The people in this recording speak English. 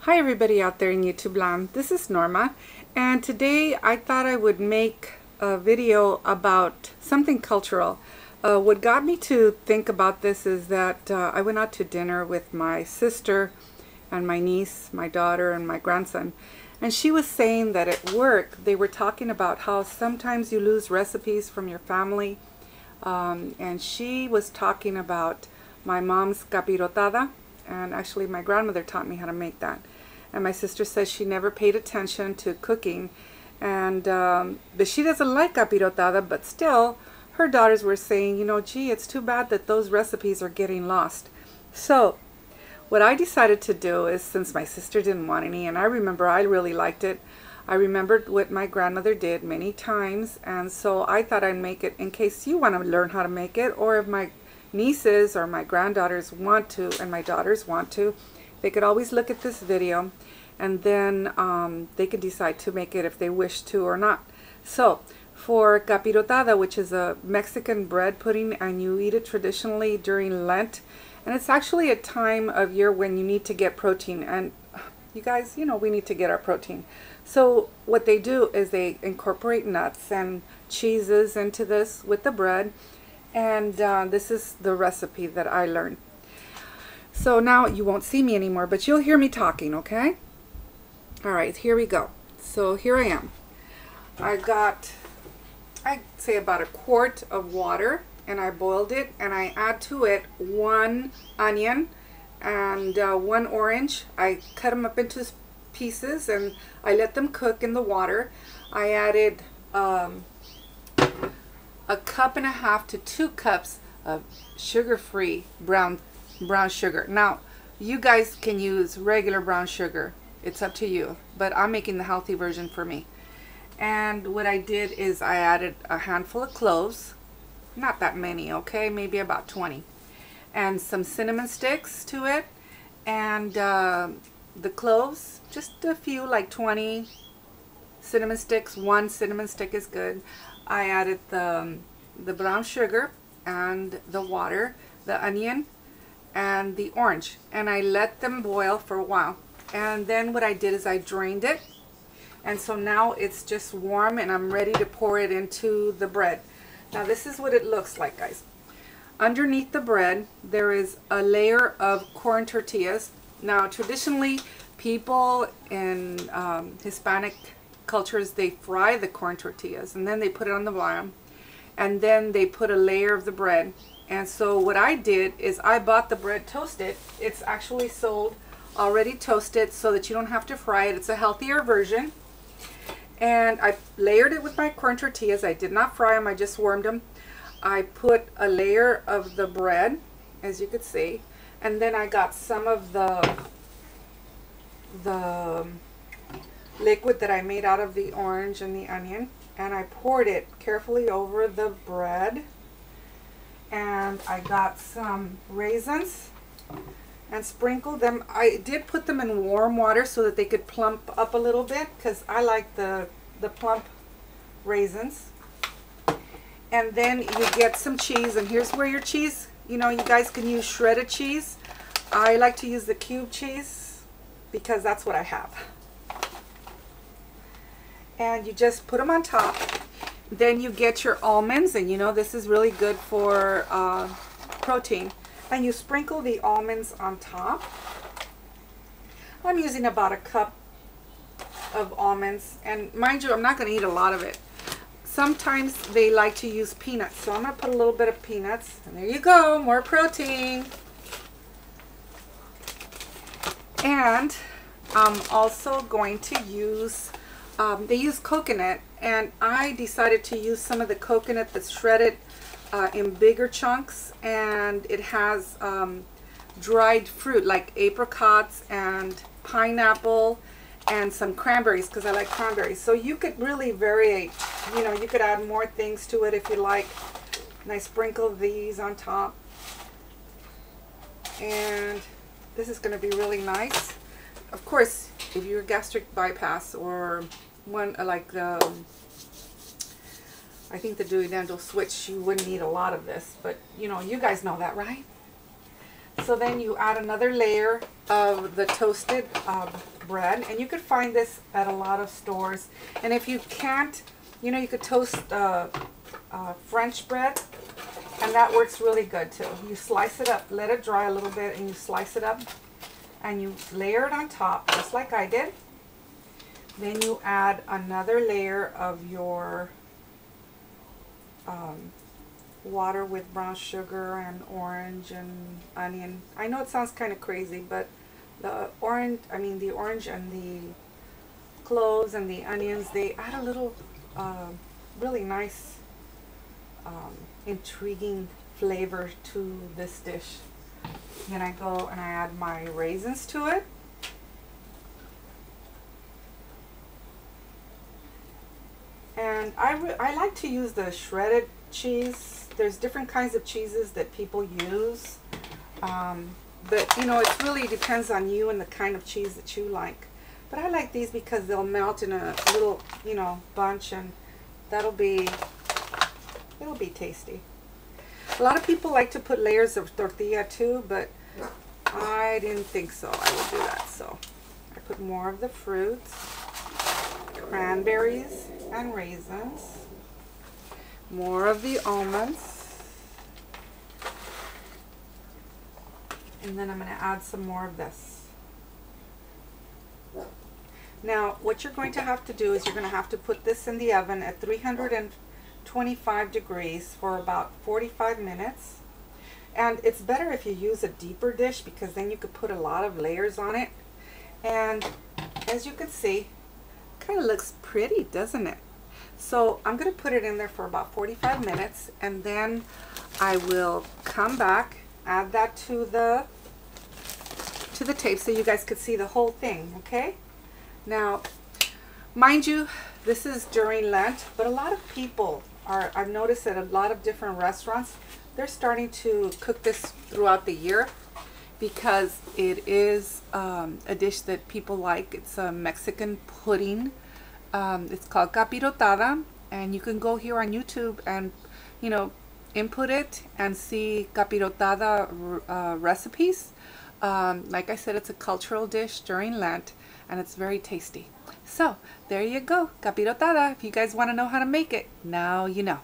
Hi everybody out there in YouTube land, this is Norma, and today I thought I would make a video about something cultural. What got me to think about this is that I went out to dinner with my sister and my niece, my daughter, and my grandson, and she was saying that at work they were talking about how sometimes you lose recipes from your family, and she was talking about my mom's capirotada. And actually my grandmother taught me how to make that. And my sister says she never paid attention to cooking, and but she doesn't like capirotada, but still her daughters were saying, you know, gee, it's too bad that those recipes are getting lost. So what I decided to do is, since my sister didn't want any, and I remember I really liked it, I remembered what my grandmother did many times, and so I thought I'd make it in case you want to learn how to make it, or if my nieces or my granddaughters want to, and my daughters want to, they could always look at this video, and then they could decide to make it if they wish to or not. So for capirotada, which is a Mexican bread pudding, and you eat it traditionally during Lent, and it's actually a time of year when you need to get protein, and you guys, you know, we need to get our protein. So what they do is they incorporate nuts and cheeses into this with the bread. And this is the recipe that I learned. So now you won't see me anymore, but you'll hear me talking, okay? All right, here we go. So here I am. I got, I'd say about a quart of water, and I boiled it, and I add to it 1 onion and 1 orange. I cut them up into pieces, and I let them cook in the water. I added 1.5 cups to 2 cups of sugar-free brown sugar. Now, you guys can use regular brown sugar. It's up to you, but I'm making the healthy version for me. And what I did is I added a handful of cloves, not that many, okay, maybe about 20, and some cinnamon sticks to it, and the cloves, just a few, like 20 cinnamon sticks. 1 cinnamon stick is good. I added the brown sugar and the water, the onion, and the orange, and I let them boil for a while. And then what I did is I drained it, and so now it's just warm, and I'm ready to pour it into the bread. Now this is what it looks like, guys. Underneath the bread there is a layer of corn tortillas. Now traditionally people in Hispanic cultures, they fry the corn tortillas and then they put it on the bottom, and then they put a layer of the bread. And so what I did is I bought the bread toasted. It's actually sold already toasted so that you don't have to fry it. It's a healthier version. And I layered it with my corn tortillas. I did not fry them, I just warmed them. I put a layer of the bread, as you could see, and then I got some of the liquid that I made out of the orange and the onion, and I poured it carefully over the bread. And I got some raisins and sprinkled them. I did put them in warm water so that they could plump up a little bit, because I like the plump raisins. And then you get some cheese, and here's where your cheese, you know, you guys can use shredded cheese. I like to use the cube cheese because that's what I have. And you just put them on top. Then you get your almonds, and you know this is really good for protein. And you sprinkle the almonds on top. I'm using about 1 cup of almonds, and mind you, I'm not going to eat a lot of it. Sometimes they like to use peanuts, so I'm going to put a little bit of peanuts. And there you go, more protein. And I'm also going to use, they use coconut, and I decided to use some of the coconut that's shredded in bigger chunks, and it has dried fruit like apricots and pineapple and some cranberries, because I like cranberries. So you could really vary, you know, you could add more things to it if you like. And I sprinkle these on top, and this is going to be really nice. Of course, if you're gastric bypass or one like I think the duodental switch, you wouldn't need a lot of this, but you know, you guys know that, right? So then you add another layer of the toasted bread, and you could find this at a lot of stores. And if you can't, you know, you could toast French bread, and that works really good too. You slice it up, let it dry a little bit, and you slice it up, and you layer it on top, just like I did. Then you add another layer of your water with brown sugar and orange and onion. I know it sounds kind of crazy, but the orange and the cloves and the onions, they add a little really nice intriguing flavor to this dish. Then I go and I add my raisins to it. And I like to use the shredded cheese. There's different kinds of cheeses that people use. But, you know, it really depends on you and the kind of cheese that you like. But I like these because they'll melt in a little, you know, bunch, and it'll be tasty. A lot of people like to put layers of tortilla too, but I didn't think so. I would do that. So I put more of the fruits, cranberries and raisins, more of the almonds, and then I'm going to add some more of this. Now what you're going to have to do is you're going to have to put this in the oven at 325 degrees for about 45 minutes. And it's better if you use a deeper dish, because then you could put a lot of layers on it. And as you can see, kind of looks pretty, doesn't it? So I'm going to put it in there for about 45 minutes, and then I will come back, add that to the tape so you guys could see the whole thing. Okay, now mind you, this is during Lent, but a lot of people are, I've noticed at a lot of different restaurants, they're starting to cook this throughout the year, because it is a dish that people like. It's a Mexican pudding. It's called Capirotada, and you can go here on YouTube and, you know, input it and see Capirotada recipes. Like I said, it's a cultural dish during Lent, and it's very tasty. So there you go, Capirotada. If you guys want to know how to make it, now you know.